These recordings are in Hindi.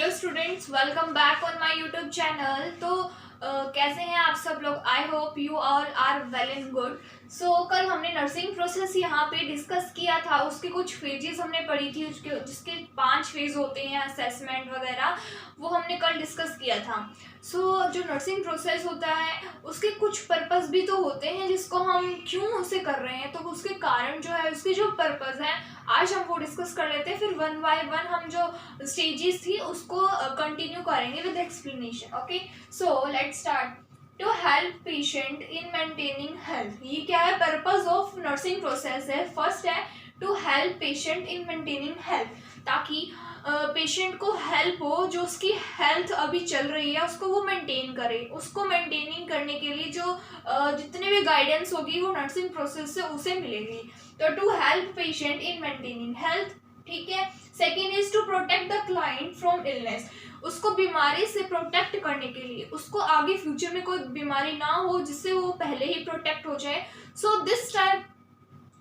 Hello students, welcome back on my YouTube channel. तो कैसे हैं आप सब लोग? I hope you all are well and good. So कल हमने नर्सिंग प्रोसेस यहाँ पे डिस्कस किया था, उसके कुछ फेजेस हमने पढ़ी थी, उसके जिसके 5 फेज होते हैं, असेसमेंट वगैरह, वो हमने कल डिस्कस किया था। जो नर्सिंग प्रोसेस होता है उसके कुछ पर्पस भी तो होते हैं जिसको हम क्यों उसे कर रहे हैं, तो उसके कारण जो है, उसके जो पर्पस है, आज हम वो डिस्कस कर लेते हैं। फिर वन बाय वन हम जो स्टेजेस थी उसको कंटिन्यू करेंगे with explanation. Okay, so let's start. To help patient in maintaining health, ये क्या है? पर्पस ऑफ नर्सिंग प्रोसेस है। फर्स्ट है to help patient in maintaining health, ताकि पेशेंट को हेल्प हो, जो उसकी हेल्थ अभी चल रही है उसको वो मेंटेन करे। उसको मेंटेनिंग करने के लिए जो जितने भी गाइडेंस होगी वो नर्सिंग प्रोसेस से उसे मिलेगी। तो to help patient in maintaining health, ठीक है। Second is to protect the client from illness, उसको बीमारी से प्रोटेक्ट करने के लिए, उसको आगे फ्यूचर में कोई बीमारी ना हो जिससे वो पहले ही प्रोटेक्ट हो जाए। सो दिस टाइप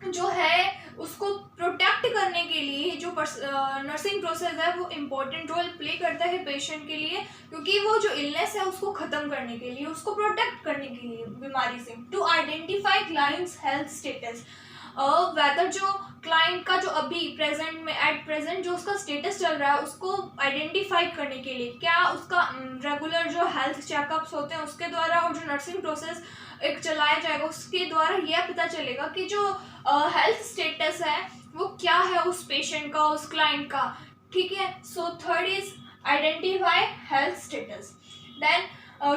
जो है उसको प्रोटेक्ट करने के लिए जो नर्सिंग प्रोसेस है वो इम्पोर्टेंट रोल प्ले करता है पेशेंट के लिए, क्योंकि वो जो इलनेस है उसको ख़त्म करने के लिए, उसको प्रोटेक्ट करने के लिए बीमारी से। To identify clients health status, whether जो क्लाइंट का जो अभी प्रेजेंट में एट प्रेजेंट जो उसका स्टेटस चल रहा है उसको आइडेंटिफाई करने के लिए, क्या उसका रेगुलर जो हेल्थ चेकअप्स होते हैं उसके द्वारा और जो नर्सिंग प्रोसेस एक चलाया जाएगा उसके द्वारा यह पता चलेगा कि जो हेल्थ स्टेटस है वो क्या है उस पेशेंट का, उस क्लाइंट का, ठीक है। So third is identify health status. Then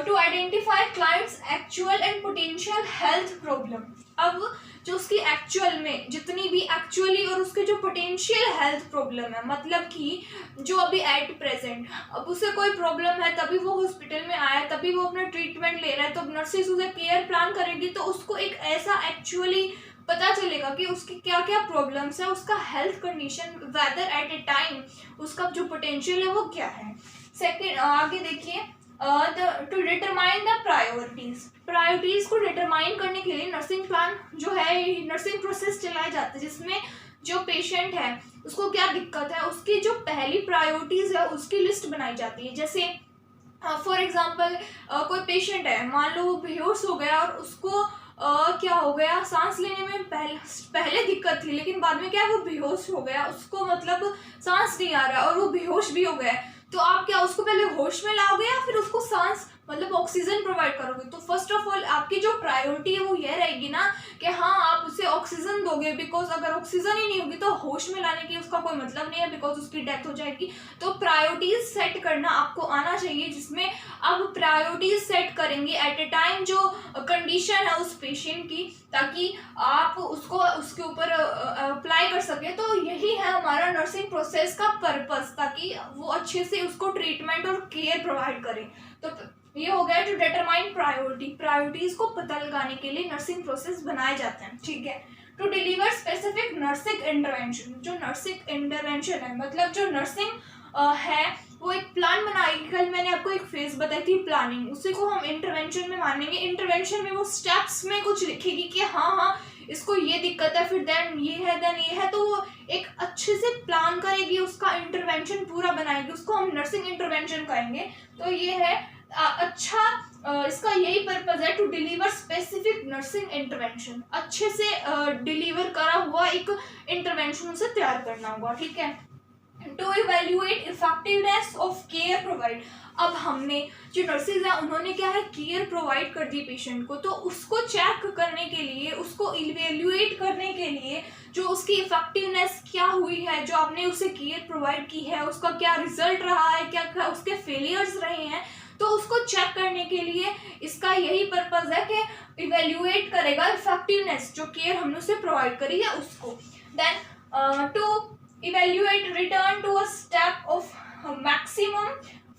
to identify clients actual and potential health problem, अब जो उसकी एक्चुअल में जितनी भी एक्चुअली और उसके जो पोटेंशियल हेल्थ प्रॉब्लम है, मतलब कि जो अभी एट प्रेजेंट अब उसे कोई प्रॉब्लम है तभी वो हॉस्पिटल में आया, तभी वो अपना ट्रीटमेंट ले रहा है, तो नर्सेज उसे केयर प्लान करेगी तो उसको एक ऐसा एक्चुअली पता चलेगा कि उसकी क्या क्या प्रॉब्लम्स है, उसका health condition, whether at a time उसका जो पोटेंशियल है वो क्या है। सेकेंड आगे देखिए, टू डिटरमाइन द प्रायोरिटीज को डिटरमाइन करने के लिए नर्सिंग प्लान जो है, नर्सिंग प्रोसेस चलाए जाते हैं जिसमें जो पेशेंट है उसको क्या दिक्कत है, उसकी जो पहली प्रायोरिटीज है उसकी लिस्ट बनाई जाती है। जैसे फॉर एग्जांपल कोई पेशेंट है, मान लो वो बेहोश हो गया और उसको क्या हो गया, सांस लेने में पहले दिक्कत थी लेकिन बाद में क्या है, वो बेहोश हो गया, उसको मतलब सांस नहीं आ रहा और वो बेहोश भी हो गया, तो आप क्या उसको पहले होश में लाओगे या फिर उसको सांस मतलब ऑक्सीजन प्रोवाइड करोगे? तो फर्स्ट ऑफ ऑल आपकी जो प्रायोरिटी है वो ये रहेगी ना कि हाँ आप उसे ऑक्सीजन दोगे, बिकॉज अगर ऑक्सीजन ही नहीं होगी तो होश में लाने की उसका कोई मतलब नहीं है, बिकॉज उसकी डेथ हो जाएगी। तो प्रायोरिटीज सेट करना आपको आना चाहिए, जिसमें आप प्रायोरिटीज सेट करेंगे एट ए टाइम जो कंडीशन है उस पेशेंट की, ताकि आप उसको उसके ऊपर अप्लाई कर सके। तो यही है हमारा नर्सिंग प्रोसेस का पर्पस, ताकि वो अच्छे से उसको ट्रीटमेंट और केयर प्रोवाइड करें। तो ये हो गया टू डिटरमाइन प्रायोरिटीज को पता लगाने के लिए नर्सिंग प्रोसेस बनाए जाते हैं, ठीक है। To deliver specific nursing intervention, जो नर्सिंग इंटरवेंशन है मतलब जो नर्सिंग है वो एक प्लान बनाएगी। कल मैंने आपको एक फेज बताई थी प्लानिंग, उसी को हम इंटरवेंशन में मानेंगे। इंटरवेंशन में वो स्टेप्स में कुछ लिखेगी कि हाँ इसको ये दिक्कत है, फिर देन ये है, देन ये है, तो वो एक अच्छे से प्लान करेगी, उसका इंटरवेंशन पूरा बनाएगी, उसको हम नर्सिंग इंटरवेंशन कहेंगे। तो ये है अच्छा, इसका यही पर्पज है to deliver specific nursing intervention, अच्छे से डिलीवर करा हुआ एक इंटरवेंशन उसे तैयार करना होगा, ठीक है। To evaluate effectiveness of care provide, अब हमने जो नर्सेज हैं उन्होंने क्या है, केयर प्रोवाइड कर दी पेशेंट को, तो उसको चेक करने के लिए, उसको इवेल्युएट करने के लिए जो उसकी इफेक्टिवनेस क्या हुई है, जो आपने उसे केयर प्रोवाइड की है उसका क्या रिजल्ट रहा है, क्या क्या उसके फेलियर्स रहे हैं, तो उसको चेक करने के लिए इसका यही पर्पज है कि इवेल्युएट करेगा इफेक्टिवनेस जो केयर हमने उसे प्रोवाइड करी है उसको। Then to evaluate return to a step of maximum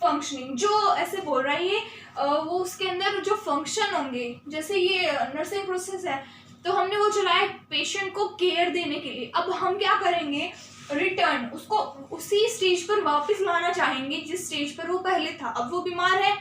functioning, जो ऐसे बोल रहा है ये वो उसके अंदर जो फंक्शन होंगे, जैसे ये नर्सिंग प्रोसेस है तो हमने वो चलाया पेशेंट को केयर देने के लिए, अब हम क्या करेंगे, रिटर्न उसको उसी स्टेज पर वापस लाना चाहेंगे जिस स्टेज पर वो पहले था। अब वो बीमार है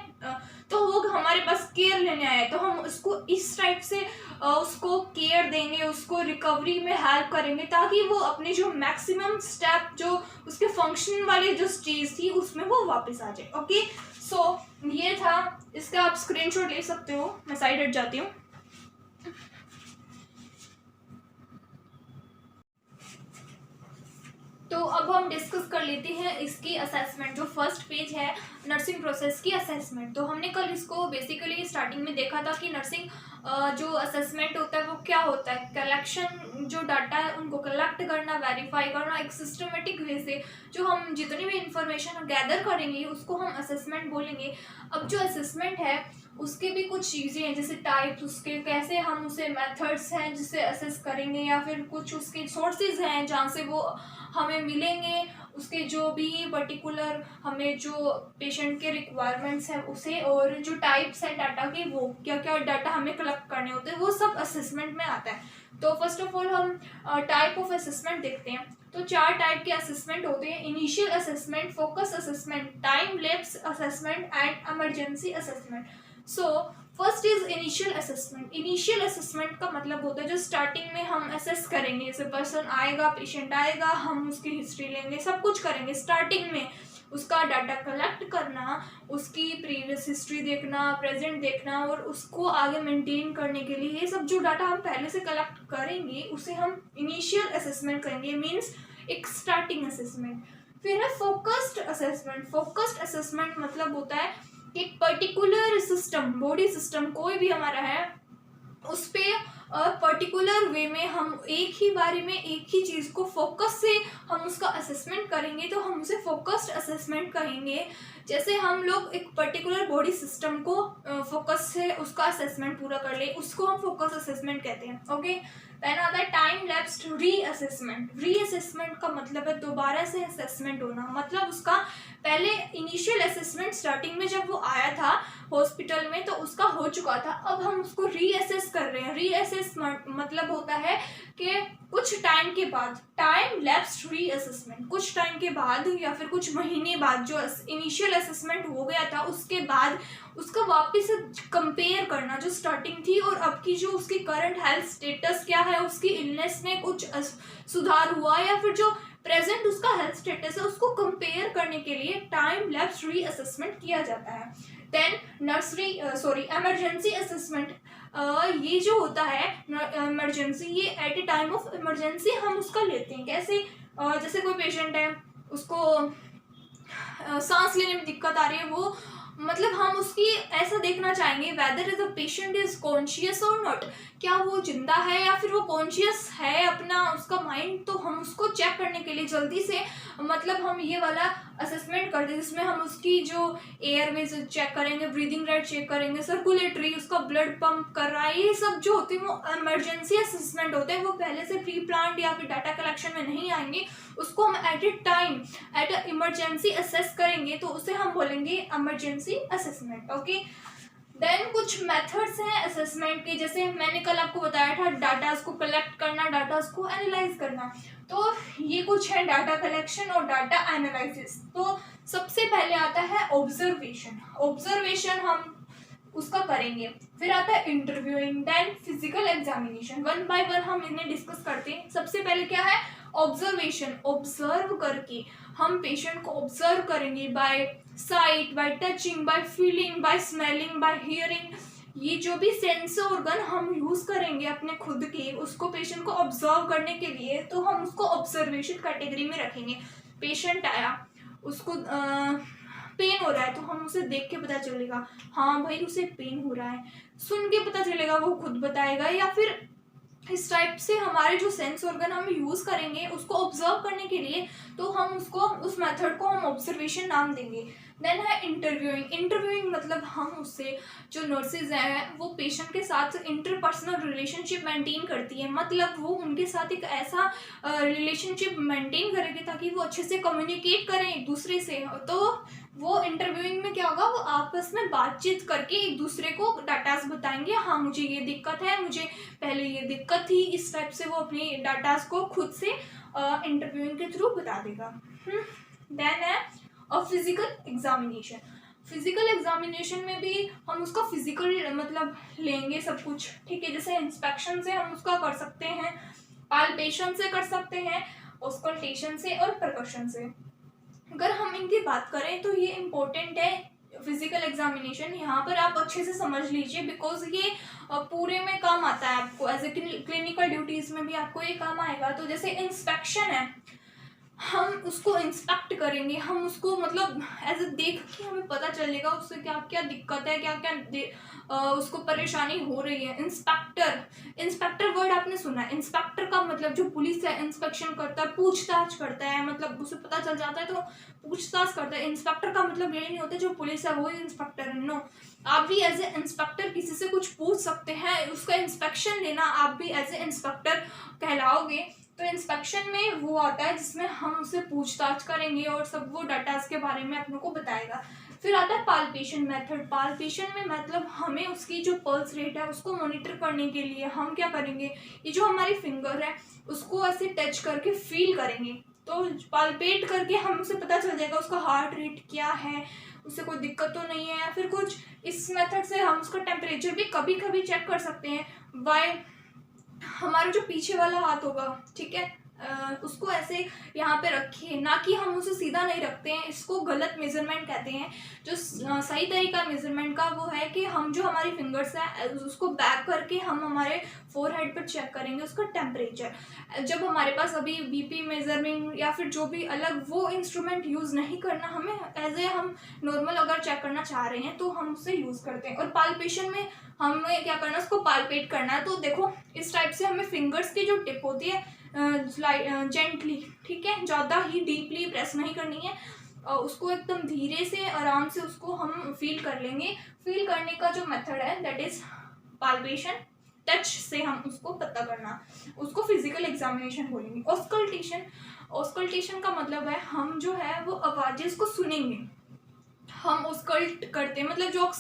तो वो हमारे पास केयर लेने आया है, तो हम उसको इस टाइप से उसको केयर देंगे, उसको रिकवरी में हेल्प करेंगे, ताकि वो अपने जो मैक्सिमम स्टेप जो उसके फंक्शन वाली जो चीज़ थी उसमें वो वापस आ जाए। ओके, सो ये था, इसका आप स्क्रीनशॉट ले सकते हो। मैं साइड हट जाती हूँ। तो अब हम डिस्कस कर लेते हैं इसकी असेसमेंट। जो फर्स्ट पेज है नर्सिंग प्रोसेस की असेसमेंट, तो हमने कल इसको बेसिकली स्टार्टिंग में देखा था कि नर्सिंग जो असेसमेंट होता है वो क्या होता है। कलेक्शन, जो डाटा है उनको कलेक्ट करना, वेरीफाई करना एक सिस्टमेटिक वे से। जो हम जितनी भी इंफॉर्मेशन गैदर करेंगे उसको हम असेसमेंट बोलेंगे। अब जो असेसमेंट है उसके भी कुछ चीज़ें हैं, जैसे टाइप्स, उसके कैसे हम उसे मेथड्स हैं जिससे असेस करेंगे, या फिर कुछ उसके सोर्सेज हैं जहाँ से वो हमें मिलेंगे, उसके जो भी पर्टिकुलर हमें जो पेशेंट के रिक्वायरमेंट्स हैं उसे, और जो टाइप्स हैं डाटा के, वो क्या क्या डाटा हमें कलेक्ट करने होते हैं, वो सब असेसमेंट में आता है। तो फर्स्ट ऑफ ऑल हम टाइप ऑफ असेसमेंट देखते हैं। तो 4 टाइप के असेसमेंट होते हैं: initial assessment, focus assessment, time lapse assessment and emergency assessment. So first is initial assessment. Initial assessment का मतलब होता है जो स्टार्टिंग में हम असेस करेंगे, जैसे पर्सन आएगा, पेशेंट आएगा, हम उसकी हिस्ट्री लेंगे, सब कुछ करेंगे स्टार्टिंग में, उसका डाटा कलेक्ट करना, उसकी प्रीवियस हिस्ट्री देखना, प्रेजेंट देखना, और उसको आगे मेंटेन करने के लिए ये सब जो डाटा हम पहले से कलेक्ट करेंगे उसे हम इनिशियल असेसमेंट करेंगे, मीन्स एक स्टार्टिंग असेसमेंट। फिर है फोकस्ड असेसमेंट। फोकस्ड असेसमेंट मतलब होता है एक पर्टिकुलर सिस्टम, बॉडी सिस्टम कोई भी हमारा है, उस पे पर्टिकुलर वे में हम एक ही बारे में एक ही चीज़ को फोकस से हम उसका असेसमेंट करेंगे, तो हम उसे फोकस्ड असेसमेंट कहेंगे। जैसे हम लोग एक पर्टिकुलर बॉडी सिस्टम को फोकस से उसका असेसमेंट पूरा कर ले, उसको हम फोकस असेसमेंट कहते हैं। ओके, देन आता है टाइम लैप्स्ड रीअसेसमेंट। रीअसेसमेंट का मतलब है दोबारा से असेसमेंट होना, मतलब उसका पहले इनिशियल असेसमेंट स्टार्टिंग में जब वो आया था हॉस्पिटल में तो उसका हो चुका था, अब हम उसको रीअसेस कर रहे हैं। रीअसेस मतलब होता है कि कुछ टाइम के बाद, टाइम लैप्स्ड रीअसेसमेंट, कुछ टाइम के बाद या फिर कुछ महीने बाद जो इनिशियल असेसमेंट हो गया था उसके बाद उसका वापस से कंपेयर करना, जो स्टार्टिंग थी और अब की जो उसकी करंट हेल्थ स्टेटस क्या है, उसकी इलनेस में कुछ सुधार हुआ या फिर जो प्रेजेंट उसका हेल्थ स्टेटस है उसको कंपेयर करने के लिए टाइम लैप्स रीअसेसमेंट किया जाता है। Then emergency assessment. ये जो होता है इमरजेंसी, ये at a time of emergency हम उसका लेते हैं। कैसे? जैसे कोई पेशेंट है, उसको सांस लेने में दिक्कत आ रही है, वो मतलब हम उसकी ऐसा देखना चाहेंगे whether is the patient is conscious और नॉट, क्या वो जिंदा है या फिर वो कॉन्शियस है अपना उसका माइंड, तो हम उसको चेक करने के लिए जल्दी से मतलब हम ये वाला असेसमेंट करते हैं जिसमें हम उसकी जो एयरवेज चेक करेंगे, ब्रीदिंग रेट चेक करेंगे, सर्कुलेटरी, उसका ब्लड पंप कर रहा है, ये सब जो होते हैं वो इमरजेंसी असेसमेंट होते हैं। वो पहले से प्री प्लान्ड या फिर डाटा कलेक्शन में नहीं आएंगे, उसको हम at a time at a emergency assess करेंगे, तो उसे हम बोलेंगे इमरजेंसी असेसमेंट। ओके, देन कुछ मेथड्स हैं असेसमेंट के, जैसे मैंने कल आपको बताया था डाटा को कलेक्ट करना, डाटा को एनालाइज करना। तो ये कुछ है डाटा कलेक्शन और डाटा एनालिसिस। तो सबसे पहले आता है ऑब्जर्वेशन। ऑब्जर्वेशन हम उसका करेंगे, फिर आता है interviewing, then physical examination. One by one हम इन्हें डिस्कस करते हैं। सबसे पहले क्या है? ऑब्जर्वेशन। ऑब्जर्व करके हम पेशेंट को ऑब्जर्व करेंगे by sight, by touching, by feeling, by smelling, by hearing. ये जो भी सेंस ऑर्गन हम यूज करेंगे अपने खुद के, उसको पेशेंट को ऑब्जर्व करने के लिए, तो हम उसको ऑब्जर्वेशन कैटेगरी में रखेंगे। पेशेंट आया, उसको पेन हो रहा है, तो हम उसे देख के पता चलेगा हाँ भाई उसे पेन हो रहा है, सुन के पता चलेगा वो खुद बताएगा, या फिर इस टाइप से हमारे जो सेंस ऑर्गन हम यूज करेंगे उसको ऑब्जर्व करने के लिए, तो हम उसको उस मेथड को हम ऑब्जर्वेशन नाम देंगे। देन है इंटरव्यूइंग। इंटरव्यूइंग मतलब हम उससे, जो नर्सेज हैं वो पेशेंट के साथ इंटरपर्सनल रिलेशनशिप मेंटेन करती है, मतलब वो उनके साथ एक ऐसा रिलेशनशिप मेंटेन करेगी ताकि वो अच्छे से कम्युनिकेट करें एक दूसरे से। तो वो इंटरव्यूइंग में क्या होगा, वो आपस में बातचीत करके एक दूसरे को डाटास बताएंगे, हाँ मुझे ये दिक्कत है, मुझे पहले ये दिक्कत थी, इस टाइप से वो अपनी डाटास को खुद से इंटरव्यूइंग के थ्रू बता देगा। देन है फिजिकल एग्जामिनेशन। फिजिकल एग्जामिनेशन में भी हम उसका फिजिकल मतलब लेंगे सब कुछ, ठीक है। जैसे इंस्पेक्शन से हम उसका कर सकते हैं, पाल्पेशन से कर सकते हैं, ऑस्कल्टेशन से और परकशन से। अगर हम इनकी बात करें तो ये इम्पोर्टेंट है फिजिकल एग्जामिनेशन। यहाँ पर आप अच्छे से समझ लीजिए, बिकॉज ये पूरे में काम आता है आपको, एज ए क्लिनिकल ड्यूटीज में भी आपको ये काम आएगा। तो जैसे इंस्पेक्शन है, हम उसको इंस्पेक्ट करेंगे, हम उसको मतलब एज ए देख के हमें पता चलेगा उससे क्या क्या दिक्कत है, क्या क्या उसको परेशानी हो रही है। इंस्पेक्टर वर्ड आपने सुना है। इंस्पेक्टर का मतलब जो पुलिस है इंस्पेक्शन करता है, पूछताछ करता है, मतलब उसे पता चल जाता है तो पूछताछ करता है। इंस्पेक्टर का मतलब यही नहीं होता जो पुलिस है वो ही इंस्पेक्टर है, नो। आप भी एज ए इंस्पेक्टर किसी से कुछ पूछ सकते हैं, उसका इंस्पेक्शन लेना, आप भी एज ए इंस्पेक्टर कहलाओगे। तो इंस्पेक्शन में वो आता है जिसमें हम उससे पूछताछ करेंगे और सब वो डाटास के बारे में अपनों को बताएगा। फिर आता है पाल्पेशन मेथड। पाल्पेशन में मतलब हमें उसकी जो पल्स रेट है उसको मॉनिटर करने के लिए हम क्या करेंगे, ये जो हमारी फिंगर है उसको ऐसे टच करके फील करेंगे। तो पाल्पेट करके हम उसे पता चल जाएगा उसका हार्ट रेट क्या है, उसे कोई दिक्कत तो नहीं है या फिर कुछ। इस मेथड से हम उसका टेम्परेचर भी कभी कभी चेक कर सकते हैं बाय हमारा जो पीछे वाला हाथ होगा, ठीक है, उसको ऐसे यहाँ पे रखिए, ना कि हम उसे सीधा नहीं रखते हैं, इसको गलत मेजरमेंट कहते हैं। जो सही तरीका मेजरमेंट का वो है कि हम जो हमारी फिंगर्स है उसको बैक करके हम हमारे फोरहेड पर चेक करेंगे उसका टेम्परेचर। जब हमारे पास अभी बीपी मेजरमेंट या फिर जो भी अलग वो इंस्ट्रूमेंट यूज़ नहीं करना, हमें एज ए हम नॉर्मल अगर चेक करना चाह रहे हैं तो हम उससे यूज़ करते हैं। और पाल्पेशन में हमें क्या करना है, उसको पाल्पेट करना है। तो देखो इस टाइप से हमें फिंगर्स की जो टिप होती है जेंटली, ठीक है, ज़्यादा ही डीपली प्रेस नहीं करनी है, उसको एकदम धीरे से आराम से उसको हम फील कर लेंगे। फील करने का जो मेथड है दैट इज पाल्पेशन। टच से हम उसको पता करना, उसको फिजिकल एग्जामिनेशन बोलेंगे। ऑस्कल्टेशन, ऑस्कल्टेशन का मतलब है हम जो है वो आवाज़ें को सुनेंगे, हम ऑस्कल्ट करते हैं, मतलब जो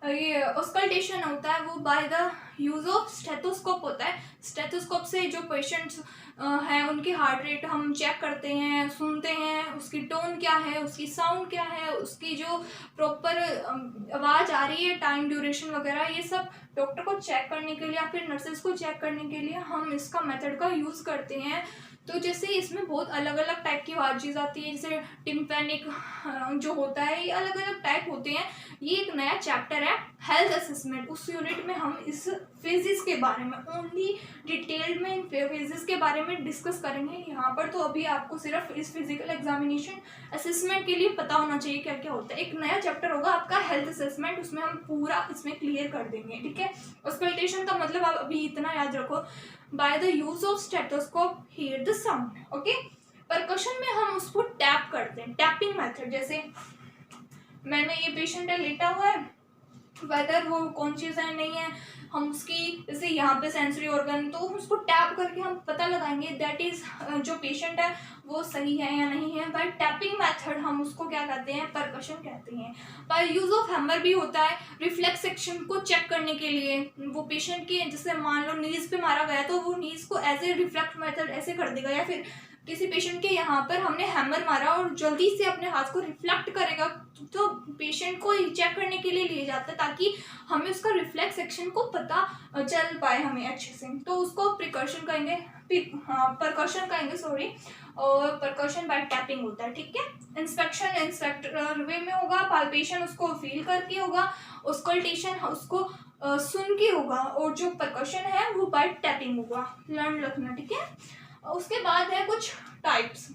ये ऑस्कल्टेशन होता है वो by the use of stethoscope होता है। स्टेथोस्कोप से जो पेशेंट्स हैं उनकी हार्ट रेट हम चेक करते हैं, सुनते हैं, उसकी टोन क्या है, उसकी साउंड क्या है, उसकी जो प्रॉपर आवाज़ आ रही है, टाइम ड्यूरेशन वगैरह, ये सब डॉक्टर को चेक करने के लिए या फिर नर्सेज को चेक करने के लिए हम इसका मेथड का यूज़ करते हैं। तो जैसे इसमें बहुत अलग अलग टाइप की आवाज़ आती है, जैसे टिम्पैनिक जो होता है, ये अलग अलग टाइप होते हैं। ये एक नया चैप्टर है हेल्थ असेसमेंट, उस यूनिट में हम इस फेजेस के बारे में ओनली डिटेल में इन फेजेस के बारे में डिस्कस करेंगे। यहाँ पर तो अभी आपको सिर्फ इस फिजिकल एग्जामिनेशन असेसमेंट के लिए पता होना चाहिए क्या क्या होता है। एक नया चैप्टर होगा आपका हेल्थ असेसमेंट, उसमें हम पूरा इसमें क्लियर कर देंगे, ठीक है। ऑस्कल्टेशन का मतलब आप अभी इतना याद रखो, by the use of stethoscope here the sound, okay. Percussion में हम उसको टैप करते हैं, टैपिंग मेथड। जैसे मैंने ये पेशेंट है लेटा हुआ है, वेदर वो कॉन्शियस है नहीं है, हम उसकी जैसे यहाँ पे सेंसरी ऑर्गन, तो उसको टैप करके हम पता लगाएंगे दैट इज जो पेशेंट है वो सही है या नहीं है। बाय टैपिंग मेथड हम उसको क्या कहते हैं, परकशन कहते हैं। बाय यूज ऑफ हैमर भी होता है रिफ्लेक्स सेक्शन को चेक करने के लिए। वो पेशेंट की जैसे मान लो नीज पे मारा गया तो वो नीज को एज ए रिफ्लेक्ट मेथड ऐसे कर देगा, या फिर किसी पेशेंट के यहाँ पर हमने हैमर मारा और जल्दी से अपने हाथ को रिफ्लेक्ट करेगा, तो पेशेंट को चेक करने के लिए लिए जाता है ताकि हमें उसका रिफ्लेक्स सेक्शन को पता चल पाए हमें अच्छे से। तो उसको प्रिकॉशन कहेंगे, परकशन कहेंगे, सॉरी। और परकशन बाय टैपिंग होता है, ठीक है। इंस्पेक्शन इंस्पेक्टर वे में होगा, पाल्पेशन उसको फील करके होगा, ऑस्कल्टेशन उसको सुन के होगा, और जो परकशन है वो बाय टैपिंग होगा। लर्न रखना, ठीक है। उसके बाद है कुछ टाइप्स।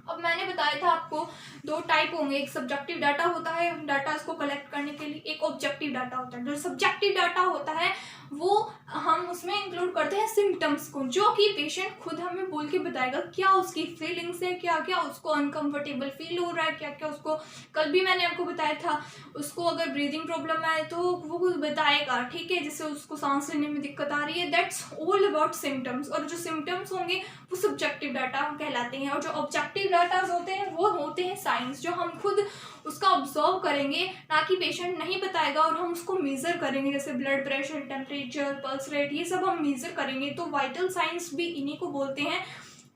अब मैंने बताया था आपको दो टाइप होंगे, एक सब्जेक्टिव डाटा होता है डाटा को कलेक्ट करने के लिए, एक ऑब्जेक्टिव डाटा होता है। जो सब्जेक्टिव डाटा होता है वो हम उसमें इंक्लूड करते हैं सिम्टम्स को, जो कि पेशेंट खुद हमें बोल के बताएगा क्या उसकी फीलिंग्स है, क्या क्या उसको अनकंफर्टेबल फील हो रहा है, क्या क्या उसको, कल भी मैंने आपको बताया था उसको अगर ब्रीदिंग प्रॉब्लम है तो वो कुछ बताएगा, ठीक है, जिससे उसको सांस लेने में दिक्कत आ रही है। That's all about symptoms. और जो सिम्टम्स होंगे वो सब्जेक्टिव डाटा कहलाते हैं, और जो ऑब्जेक्टिव डाटा होते हैं वो होते हैं साइंस, जो हम खुद उसका ऑब्जर्व करेंगे, ना कि पेशेंट नहीं बताएगा, और हम उसको मेजर करेंगे, जैसे blood pressure, temperature, pulse rate, ये सब हम मेजर करेंगे। तो वाइटल साइंस भी इन्हीं को बोलते हैं।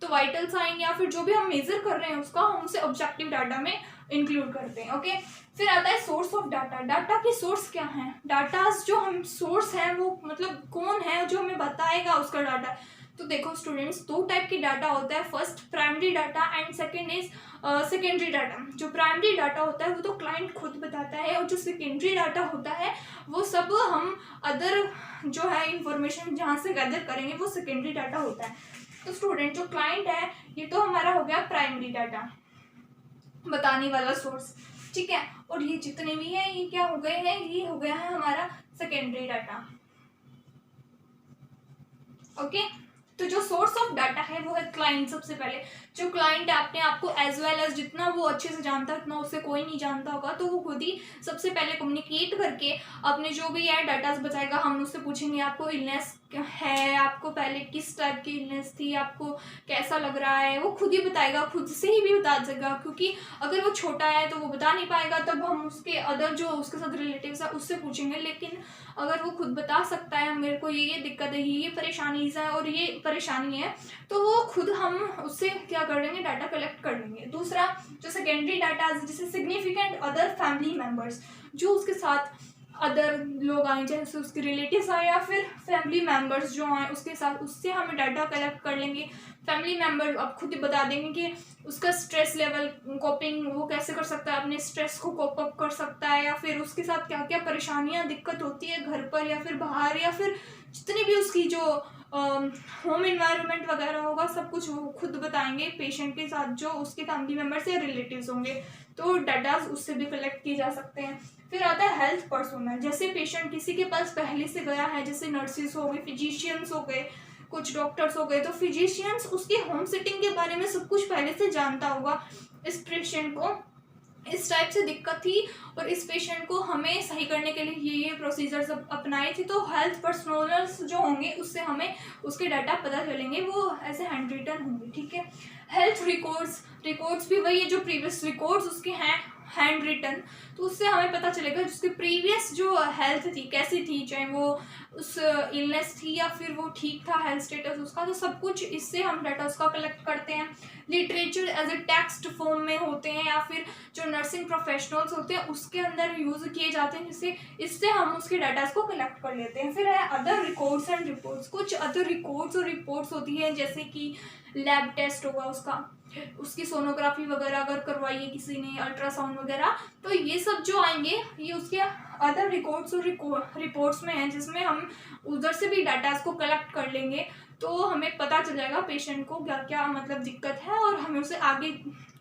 तो वाइटल साइन या फिर जो भी हम मेजर कर रहे हैं उसका हम उसे ऑब्जेक्टिव डाटा में इंक्लूड करते हैं, ओके। फिर आता है सोर्स ऑफ डाटा। डाटा की सोर्स क्या है, डाटा जो हम सोर्स हैं वो मतलब कौन है जो हमें बताएगा उसका डाटा। तो देखो स्टूडेंट्स, दो टाइप के डाटा होता है, first primary data and second is secondary data. जो प्राइमरी डाटा होता है वो तो क्लाइंट खुद बताता है, और जो सेकेंडरी डाटा होता है वो सब हम अदर जो है इंफॉर्मेशन जहाँ से गैदर करेंगे वो सेकेंडरी डाटा होता है। तो स्टूडेंट, जो क्लाइंट है ये तो हमारा हो गया प्राइमरी डाटा, बताने वाला सोर्स, ठीक है। और ये जितने भी हैं ये क्या हो गए हैं, ये हो गया है हमारा सेकेंडरी डाटा। ओके, तो जो सोर्स ऑफ डाटा है वो है क्लाइंट। सबसे पहले जो क्लाइंट है अपने आप को एज वेल एज जितना वो अच्छे से जानता है उतना उससे कोई नहीं जानता होगा, तो वो खुद ही सबसे पहले कम्युनिकेट करके अपने जो भी है डाटाज बताएगा। हम उससे पूछेंगे आपको इलनेस है, आपको पहले किस टाइप की इलनेस थी, आपको कैसा लग रहा है, वो खुद ही बताएगा, खुद से ही भी बता देगा। क्योंकि अगर वो छोटा है तो वो बता नहीं पाएगा, तब हम उसके अदर जो उसके साथ रिलेटिव्स है उससे पूछेंगे। लेकिन अगर वो खुद बता सकता है मेरे को ये दिक्कत है, ये परेशानी है और ये परेशानी है, तो वो खुद हम उससे क्या कर लेंगे, डाटा कलेक्ट कर लेंगे। दूसरा जो सेकेंडरी डाटा जैसे सिग्निफिकेंट अदर फैमिली मेम्बर्स, जो उसके साथ अदर लोग आए, जैसे उसके रिलेटिव्स आए या फिर फैमिली मेम्बर्स जो आए उसके साथ, उससे हमें डाटा कलेक्ट कर लेंगे। फैमिली मेम्बर अब खुद ही बता देंगे कि उसका स्ट्रेस लेवल कोपिंग वो कैसे कर सकता है, अपने स्ट्रेस को कोप अप कर सकता है, या फिर उसके साथ क्या क्या परेशानियां दिक्कत होती है घर पर या फिर बाहर, या फिर जितनी भी उसकी जो होम इन्वायरमेंट वगैरह होगा सब कुछ वो खुद बताएंगे पेशेंट के साथ, जो उसके फैमिली मेम्बर्स या रिलेटिव्स होंगे। तो डाटाज उससे भी कलेक्ट किए जा सकते हैं। फिर आता है हेल्थ पर्सोनल, जैसे पेशेंट किसी के पास पहले से गया है, जैसे नर्सिस हो गए, फिजिशियंस हो गए, कुछ डॉक्टर्स हो गए, तो फिजिशियंस उसके होम सेटिंग के बारे में सब कुछ पहले से जानता होगा। इस पेशेंट को इस टाइप से दिक्कत थी और इस पेशेंट को हमें सही करने के लिए ये प्रोसीजर सब अपनाए थे। तो हेल्थ पर्सनल्स जो होंगे उससे हमें उसके डाटा पता चलेंगे, वो ऐसे हैंड रिटन होंगे, ठीक है। हेल्थ रिकॉर्ड्स भी वही है जो प्रीवियस रिकॉर्ड्स उसके हैं हैंड रिटन, तो उससे हमें पता चलेगा उसकी प्रीवियस जो हेल्थ थी कैसी थी, चाहे वो उस इलनेस थी या फिर वो ठीक था हेल्थ स्टेटस उसका, तो सब कुछ इससे हम डाटा उसका कलेक्ट करते हैं। Literature as a text form में होते हैं या फिर जो नर्सिंग प्रोफेशनल्स होते हैं उसके अंदर यूज़ किए जाते हैं, जिससे इससे हम उसके डाटाज को कलेक्ट कर लेते हैं। फिर है अदर रिकॉर्ड्स एंड रिपोर्ट्स, कुछ अदर रिकॉर्ड्स और रिपोर्ट्स होती है, जैसे कि लैब टेस्ट होगा उसकी सोनोग्राफी वगैरह अगर करवाई है किसी ने, अल्ट्रासाउंड वगैरह, तो ये सब जो आएंगे ये उसके अदर रिकॉर्ड्स और रिपोर्ट्स में हैं, जिसमें हम उधर से भी डाटाज को कलेक्ट कर लेंगे। तो हमें पता चल जाएगा पेशेंट को क्या क्या मतलब दिक्कत है, और हमें उसे आगे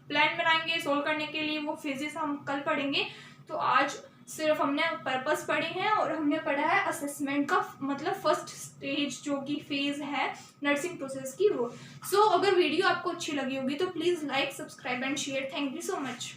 प्लान बनाएंगे सोल्व करने के लिए। वो फेजेस हम कल पढ़ेंगे। तो आज सिर्फ हमने पर्पस पढ़े हैं और हमने पढ़ा है असेसमेंट का मतलब फर्स्ट स्टेज जो कि फेज है नर्सिंग प्रोसेस की वो। सो अगर वीडियो आपको अच्छी लगी होगी तो please like, subscribe and share. Thank you so much.